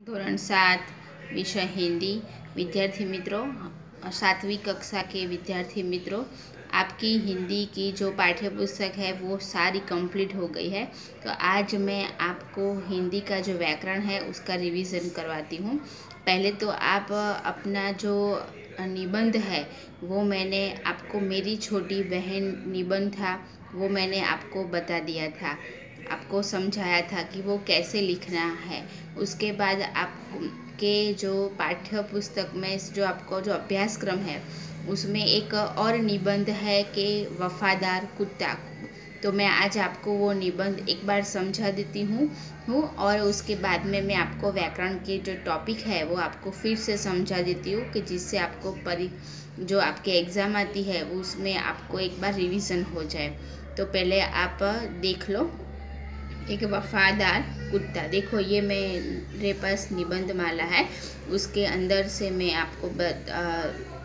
धोरण 7 विषय हिंदी। विद्यार्थी मित्रों, 7वीं कक्षा के विद्यार्थी मित्रों, आपकी हिंदी की जो पाठ्य पुस्तक है वो सारी कंप्लीट हो गई है। तो आज मैं आपको हिंदी का जो व्याकरण है उसका रिवीजन करवाती हूँ। पहले तो आप अपना जो निबंध है वो मैंने आपको, मेरी छोटी बहन निबंध था वो मैंने आपको बता दिया था, आपको समझाया था कि वो कैसे लिखना है। उसके बाद आपके जो पाठ्य पुस्तक में जो आपको जो अभ्यासक्रम है उसमें एक और निबंध है कि वफादार कुत्ता। तो मैं आज आपको वो निबंध एक बार समझा देती हूँ और उसके बाद में मैं आपको व्याकरण के जो टॉपिक है वो आपको फिर से समझा देती हूँ कि जिससे आपको जो आपके एग्ज़ाम आती है उसमें आपको एक बार रिवीजन हो जाए। तो पहले आप देख लो, एक वफादार कुत्ता। देखो ये मेरे पास निबंध माला है, उसके अंदर से मैं आपको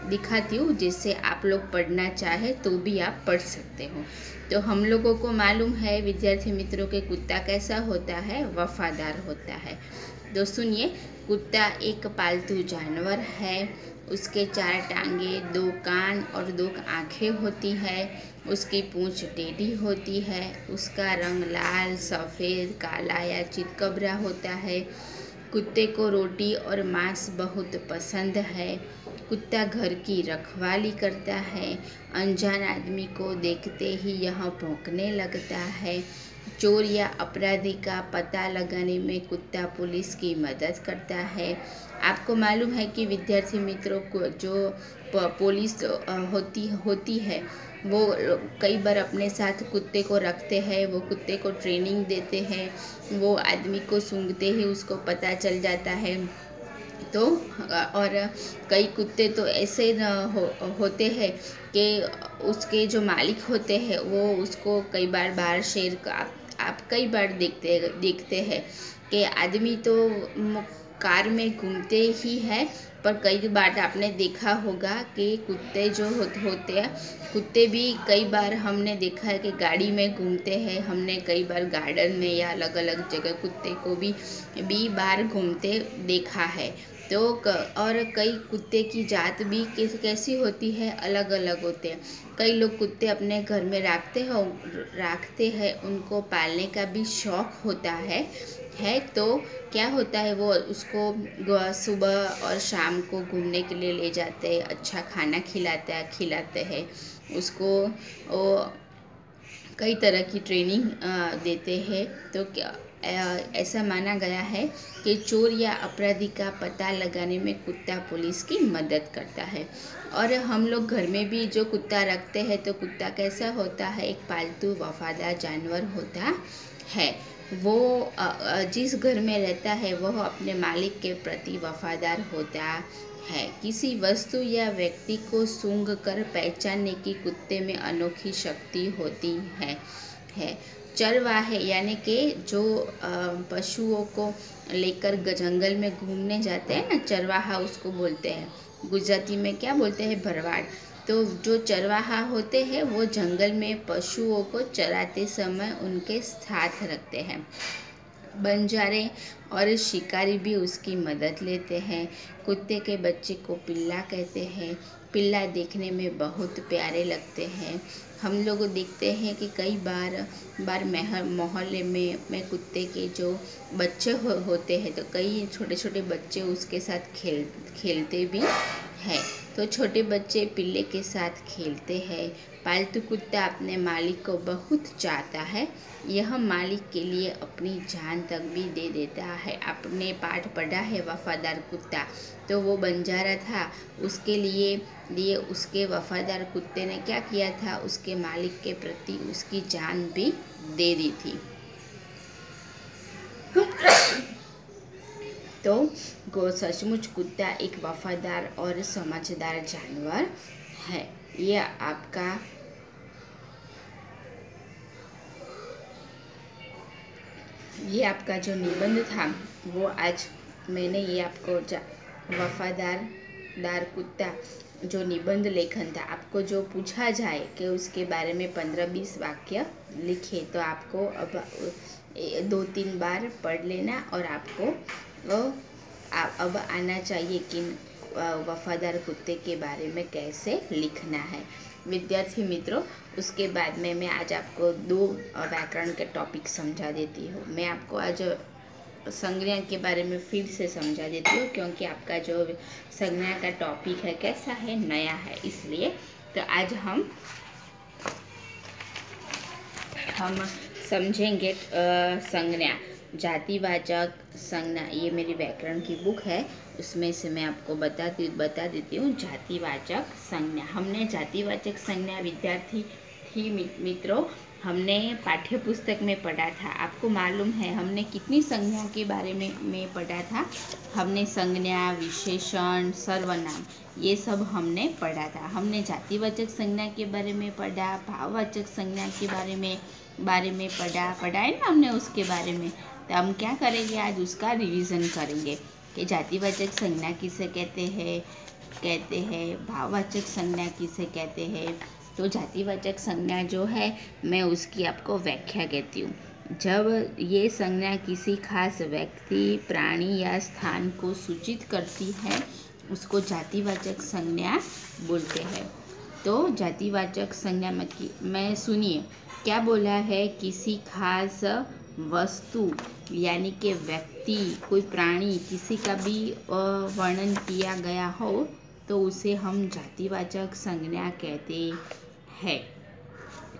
दिखाती हूँ, जिससे आप लोग पढ़ना चाहे तो भी आप पढ़ सकते हो। तो हम लोगों को मालूम है विद्यार्थी मित्रों के कुत्ता कैसा होता है, वफादार होता है। तो सुनिए, कुत्ता एक पालतू जानवर है। उसके 4 टांगे, 2 कान और 2 आँखें होती है। उसकी पूंछ टेढ़ी होती है। उसका रंग लाल, सफ़ेद, काला या चितकबरा होता है। कुत्ते को रोटी और मांस बहुत पसंद है। कुत्ता घर की रखवाली करता है। अनजान आदमी को देखते ही यह भौंकने लगता है। चोर या अपराधी का पता लगाने में कुत्ता पुलिस की मदद करता है। आपको मालूम है कि विद्यार्थी मित्रों को जो पुलिस होती है वो कई बार अपने साथ कुत्ते को रखते हैं, वो कुत्ते को ट्रेनिंग देते हैं। वो आदमी को सूंघते ही उसको पता चल जाता है। तो और कई कुत्ते तो ऐसे होते हैं कि उसके जो मालिक होते हैं वो उसको कई बार बाहर शेर का आप कई बार देखते हैं कि आदमी तो कार में घूमते ही है, पर कई बार आपने देखा होगा कि कुत्ते जो होते हैं, कुत्ते भी कई बार हमने देखा है कि गाड़ी में घूमते हैं। हमने कई बार गार्डन में या अलग अलग जगह कुत्ते को भी बाहर घूमते देखा है। तो और कई कुत्ते की जात भी कैसी होती है, अलग अलग होते हैं। कई लोग कुत्ते अपने घर में रखते हैं, उनको पालने का भी शौक होता है। तो क्या होता है, वो उसको सुबह और शाम को घूमने के लिए ले जाते हैं, अच्छा खाना खिलाते हैं उसको, वो कई तरह की ट्रेनिंग देते हैं। तो क्या ऐसा माना गया है कि चोर या अपराधी का पता लगाने में कुत्ता पुलिस की मदद करता है। और हम लोग घर में भी जो कुत्ता रखते हैं, तो कुत्ता कैसा होता है, एक पालतू वफादार जानवर होता है। वो जिस घर में रहता है वह अपने मालिक के प्रति वफादार होता है। किसी वस्तु या व्यक्ति को सूंघ कर पहचानने की कुत्ते में अनोखी शक्ति होती है। चरवाहे यानी कि जो पशुओं को लेकर जंगल में घूमने जाते हैं ना, चरवाहा उसको बोलते हैं। गुजराती में क्या बोलते हैं, भरवाड़। तो जो चरवाहा होते हैं वो जंगल में पशुओं को चराते समय उनके साथ रखते हैं। बंजारे और शिकारी भी उसकी मदद लेते हैं। कुत्ते के बच्चे को पिल्ला कहते हैं। पिल्ला देखने में बहुत प्यारे लगते हैं। हम लोग देखते हैं कि कई बार मोहल्ले में कुत्ते के जो बच्चे होते हैं, तो कई छोटे छोटे बच्चे उसके साथ खेलते भी हैं। तो छोटे बच्चे पिल्ले के साथ खेलते हैं। पालतू कुत्ता अपने मालिक को बहुत चाहता है। यह मालिक के लिए अपनी जान तक भी दे देता है। आपने पाठ पढ़ा है वफादार कुत्ता, तो वो बंजारा था, उसके लिए उसके वफादार कुत्ते ने क्या किया था, उसके मालिक के प्रति उसकी जान भी दे दी थी। तो सचमुच कुत्ता एक वफादार और समझदार जानवर है। ये आपका जो निबंध था वो आज मैंने ये आपको वफादार कुत्ता जो निबंध लेखन था, आपको जो पूछा जाए कि उसके बारे में 15-20 वाक्य लिखे, तो आपको अब 2-3 बार पढ़ लेना और आपको अब आना चाहिए कि वफादार कुत्ते के बारे में कैसे लिखना है। विद्यार्थी मित्रों, उसके बाद में मैं आज आपको 2 व्याकरण के टॉपिक समझा देती हूँ। मैं आपको आज संज्ञा के बारे में फिर से समझा देती हूँ, क्योंकि आपका जो संज्ञा का टॉपिक है कैसा है, नया है, इसलिए। तो आज हम समझेंगे संज्ञा, जातिवाचक संज्ञा। ये मेरी व्याकरण की बुक है, उसमें से मैं आपको बता देती हूँ जातिवाचक संज्ञा। हमने जातिवाचक संज्ञा विद्यार्थी मित्रों हमने पाठ्य पुस्तक में पढ़ा था। आपको मालूम है हमने कितनी संज्ञा के बारे में पढ़ा था। हमने संज्ञा, विशेषण, सर्वनाम, ये सब हमने पढ़ा था। हमने जातिवाचक संज्ञा के बारे में पढ़ा, भाववाचक संज्ञा के बारे में पढ़ा है ना हमने उसके बारे में। तो हम क्या करेंगे, आज उसका रिवीजन करेंगे कि जातिवाचक संज्ञा किसे कहते हैं, भाववाचक संज्ञा किसे कहते हैं। तो जातिवाचक संज्ञा जो है, मैं उसकी आपको व्याख्या कहती हूँ। जब ये संज्ञा किसी खास व्यक्ति, प्राणी या स्थान को सूचित करती है, उसको जातिवाचक संज्ञा बोलते हैं। तो जातिवाचक संज्ञा में सुनिए क्या बोला है, किसी खास वस्तु यानी कि व्यक्ति, कोई प्राणी, किसी का भी वर्णन किया गया हो तो उसे हम जातिवाचक संज्ञा कहते हैं।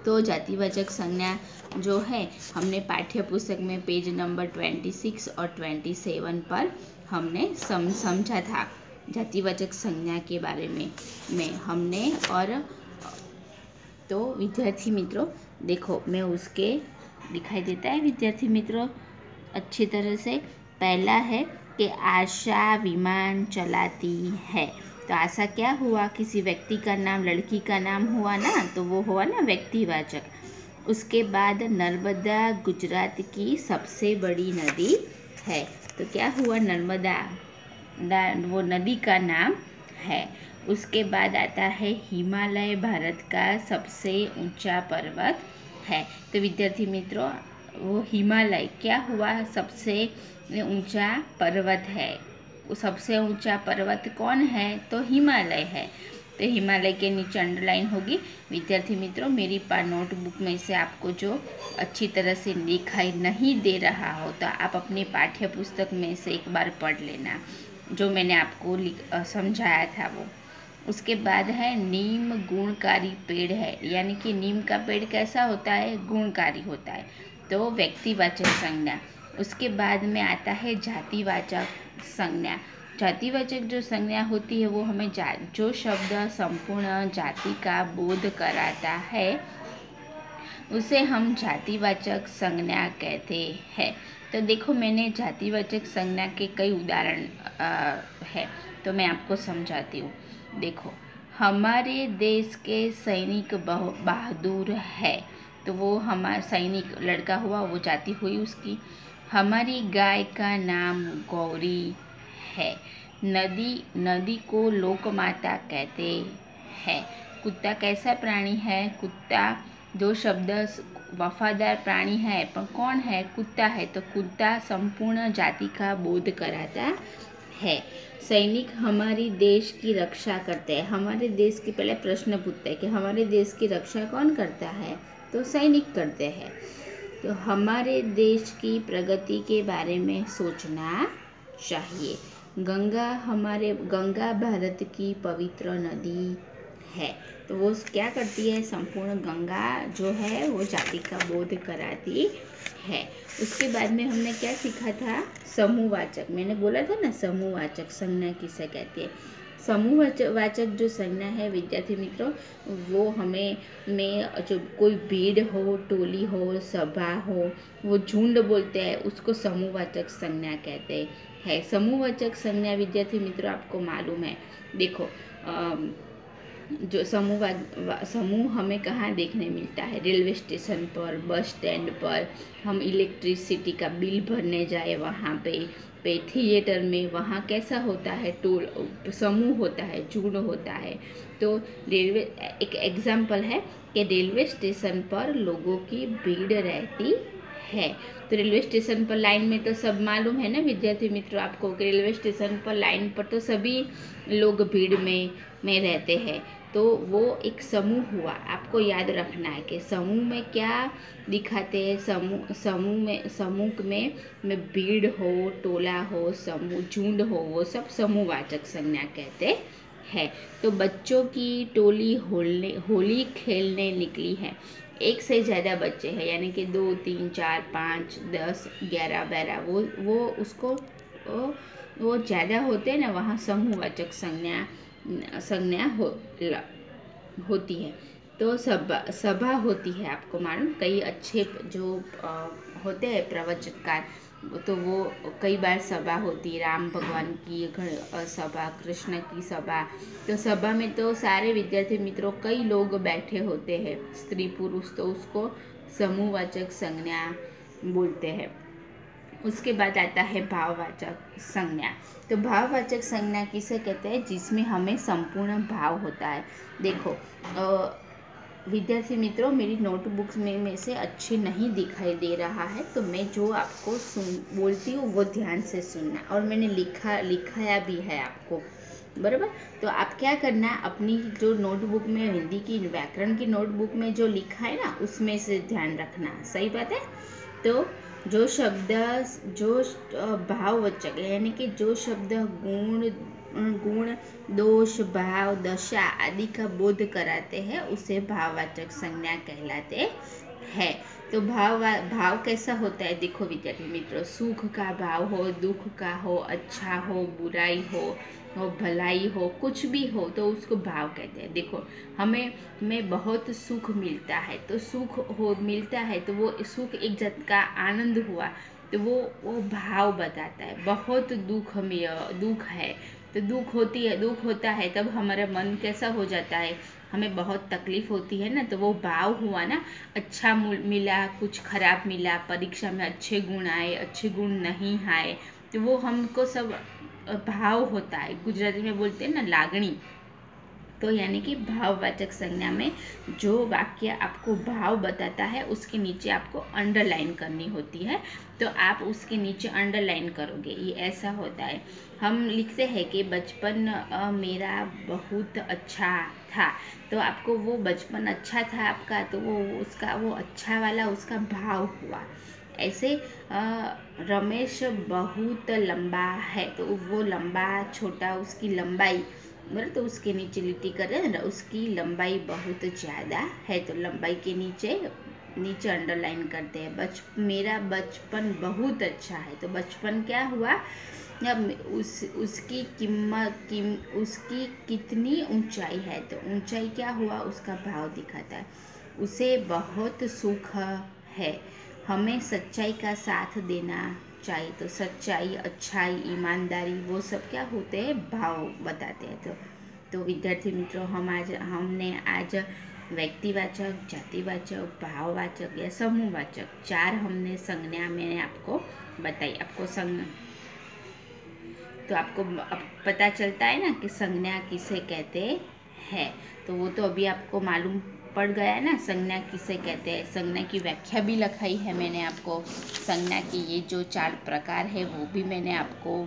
तो जातिवाचक संज्ञा जो है हमने पाठ्य पुस्तक में पेज नंबर 26 और 27 पर हमने समझा था। जातिवाचक संज्ञा के बारे में हमने। और तो विद्यार्थी मित्रों देखो, मैं उसके दिखाई देता है विद्यार्थी मित्रों अच्छी तरह से। पहला है कि आशा विमान चलाती है। तो आशा क्या हुआ, किसी व्यक्ति का नाम, लड़की का नाम हुआ ना, तो वो हुआ ना व्यक्तिवाचक। उसके बाद नर्मदा गुजरात की सबसे बड़ी नदी है। तो क्या हुआ, नर्मदा, वो नदी का नाम है। उसके बाद आता है हिमालय भारत का सबसे ऊंचा पर्वत है। तो विद्यार्थी मित्रों वो हिमालय क्या हुआ, सबसे ऊंचा पर्वत है। सबसे ऊंचा पर्वत कौन है, तो हिमालय है। तो हिमालय के नीचे अंडरलाइन होगी। विद्यार्थी मित्रों मेरी नोटबुक में से आपको जो अच्छी तरह से दिखाई नहीं दे रहा हो तो आप अपनी पाठ्य पुस्तक में से एक बार पढ़ लेना, जो मैंने आपको समझाया था वो। उसके बाद है नीम गुणकारी पेड़ है, यानी कि नीम का पेड़ कैसा होता है, गुणकारी होता है। तो व्यक्तिवाचक संज्ञा। उसके बाद में आता है जातिवाचक संज्ञा। जातिवाचक जो संज्ञा होती है वो हमें जो शब्द संपूर्ण जाति का बोध कराता है उसे हम जातिवाचक संज्ञा कहते हैं। तो देखो मैंने जातिवाचक संज्ञा के कई उदाहरण है, तो मैं आपको समझाती हूँ। देखो, हमारे देश के सैनिक बहादुर है, तो वो हमारा सैनिक लड़का हुआ, वो जाति हुई उसकी। हमारी गाय का नाम गौरी है। नदी को लोकमाता कहते हैं। कुत्ता कैसा प्राणी है, कुत्ता जो शब्द वफादार प्राणी है, पर कौन है, कुत्ता है। तो कुत्ता संपूर्ण जाति का बोध कराता है। सैनिक हमारी देश की रक्षा करते हैं। हमारे देश की, पहले प्रश्न पूछते हैं कि हमारे देश की रक्षा कौन करता है, तो सैनिक करते हैं। तो हमारे देश की प्रगति के बारे में सोचना चाहिए। गंगा भारत की पवित्र नदी है। तो वो क्या करती है, संपूर्ण गंगा जो है वो जाति का बोध कराती है। उसके बाद में हमने क्या सीखा था, समूहवाचक। मैंने बोला था ना समूहवाचक संज्ञा किसे कहती है। समूहवाचक जो संज्ञा है विद्यार्थी मित्रों, वो हमें जो कोई भीड़ हो, टोली हो, सभा हो, वो झुंड बोलते हैं, उसको समूहवाचक संज्ञा कहते हैं। समूहवाचक संज्ञा विद्यार्थी मित्रों आपको मालूम है, देखो जो समूह हमें कहाँ देखने मिलता है, रेलवे स्टेशन पर, बस स्टैंड पर, हम इलेक्ट्रिसिटी का बिल भरने जाए वहाँ पे थिएटर में, वहाँ कैसा होता है, समूह होता है, झुंड होता है। तो रेलवे, एक एग्जाम्पल है कि रेलवे स्टेशन पर लोगों की भीड़ रहती है। तो रेलवे स्टेशन पर लाइन में तो सब मालूम है ना विद्यार्थी मित्रों आपको कि रेलवे स्टेशन पर लाइन पर तो सभी लोग भीड़ में रहते हैं। तो वो एक समूह हुआ, आपको याद रखना है कि समूह में क्या दिखाते हैं। समूह में भीड़ हो, टोला हो, समूह, झुंड हो, वो सब समूहवाचक संज्ञा कहते हैं। तो बच्चों की टोली होली खेलने निकली है। एक से ज़्यादा बच्चे हैं, यानी कि 2, 3, 4, 5, 10, 11, 12, वो उसको वो ज़्यादा होते हैं ना, वहाँ समूहवाचक संज्ञा होती है। तो सभा होती है, आपको मालूम, कई अच्छे जो होते हैं प्रवचनकार, तो वो कई बार सभा होती है, राम भगवान की सभा, कृष्ण की सभा। तो सभा में तो सारे विद्यार्थी मित्रों, कई लोग बैठे होते हैं, स्त्री पुरुष, तो उसको समूहवाचक संज्ञा बोलते हैं। उसके बाद आता है भाववाचक संज्ञा। तो भाववाचक संज्ञा किसे कहते हैं? जिसमें हमें संपूर्ण भाव होता है। देखो विद्यार्थी मित्रों, मेरी नोटबुक्स में से अच्छी नहीं दिखाई दे रहा है, तो मैं जो आपको बोलती हूँ वो ध्यान से सुनना, और मैंने लिखाया भी है आपको, बराबर। तो आप क्या करना है, अपनी जो नोटबुक में हिंदी की व्याकरण की नोटबुक में जो लिखा है ना, उसमें से ध्यान रखना, सही बात है। तो जो शब्द जो भाववाचक है, यानी कि जो शब्द गुण, दोष, भाव, दशा आदि का बोध कराते हैं, उसे भाववाचक संज्ञा कहलाते हैं। तो भाव कैसा होता है? देखो विद्यार्थी मित्रों, सुख का भाव हो, दुख का हो, अच्छा हो, बुराई हो, भलाई हो, कुछ भी हो, तो उसको भाव कहते हैं। देखो हमें बहुत सुख मिलता है, तो मिलता है, तो वो सुख एक जात का आनंद हुआ, तो वो भाव बताता है। बहुत दुख है, तो दुख होता है, तब हमारा मन कैसा हो जाता है, हमें बहुत तकलीफ होती है ना, तो वो भाव हुआ ना। अच्छा मिला, कुछ खराब मिला, परीक्षा में अच्छे गुण आए, अच्छे गुण नहीं आए, तो वो हमको सब भाव होता है। गुजराती में बोलते हैं ना लागणी। तो यानी कि भाववाचक संज्ञा में जो वाक्य आपको भाव बताता है, उसके नीचे आपको अंडरलाइन करनी होती है। तो आप उसके नीचे अंडरलाइन करोगे, ये ऐसा होता है। हम लिखते हैं कि बचपन मेरा बहुत अच्छा था, तो आपको वो बचपन अच्छा था आपका, तो वो अच्छा वाला उसका भाव हुआ। ऐसे रमेश बहुत लंबा है, तो वो लंबा, छोटा, उसकी लंबाई, बराबर, तो उसके नीचे लिट्टी कर रहे हैं ना, उसकी लंबाई बहुत ज़्यादा है, तो लंबाई के नीचे अंडरलाइन करते हैं। मेरा बचपन बहुत अच्छा है, तो बचपन क्या हुआ, उसकी उसकी कितनी ऊंचाई है, तो ऊंचाई क्या हुआ, उसका भाव दिखाता है। उसे बहुत सुख है, हमें सच्चाई का साथ देना चाहिए, तो सच्चाई, अच्छाई, ईमानदारी, वो सब क्या होते हैं, भाव बताते हैं। तो विद्यार्थी मित्रों, हमने आज व्यक्तिवाचक, जातिवाचक, भाववाचक या समूहवाचक 4 हमने संज्ञा मैंने आपको बताई। तो आपको अब पता चलता है ना कि संज्ञा किसे कहते हैं। तो वो तो अभी आपको मालूम पड़ गया है ना, संज्ञा किसे कहते हैं। संज्ञा की व्याख्या भी लिखाई है मैंने आपको। संज्ञा की ये जो 4 प्रकार है वो भी मैंने आपको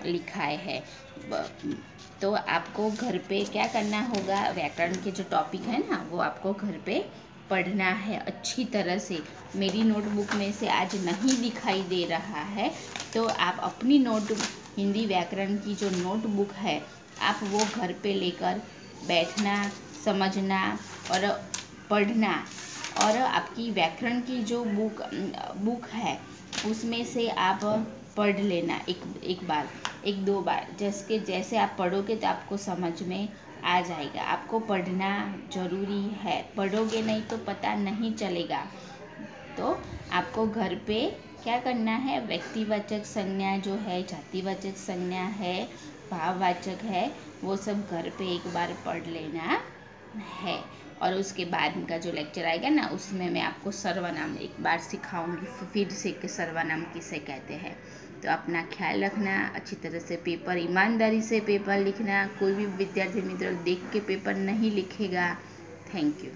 लिखाए है। तो आपको घर पे क्या करना होगा, व्याकरण के जो टॉपिक है ना, वो आपको घर पे पढ़ना है अच्छी तरह से। मेरी नोटबुक में से आज नहीं दिखाई दे रहा है, तो आप अपनी हिंदी व्याकरण की जो नोटबुक है, आप वो घर पे लेकर बैठना, समझना और पढ़ना। और आपकी व्याकरण की जो बुक है, उसमें से आप पढ़ लेना एक दो बार। जैसे आप पढ़ोगे तो आपको समझ में आ जाएगा। आपको पढ़ना ज़रूरी है, पढ़ोगे नहीं तो पता नहीं चलेगा। तो आपको घर पे क्या करना है, व्यक्तिवाचक संज्ञा जो है, जातिवाचक संज्ञा है, भाववाचक है, वो सब घर पे एक बार पढ़ लेना है। और उसके बाद का जो लेक्चर आएगा ना, उसमें मैं आपको सर्वनाम एक बार सिखाऊंगी फिर से कि सर्वनाम किसे कहते हैं। तो अपना ख्याल रखना, अच्छी तरह से पेपर, ईमानदारी से पेपर लिखना। कोई भी विद्यार्थी मित्र देख के पेपर नहीं लिखेगा। Thank you.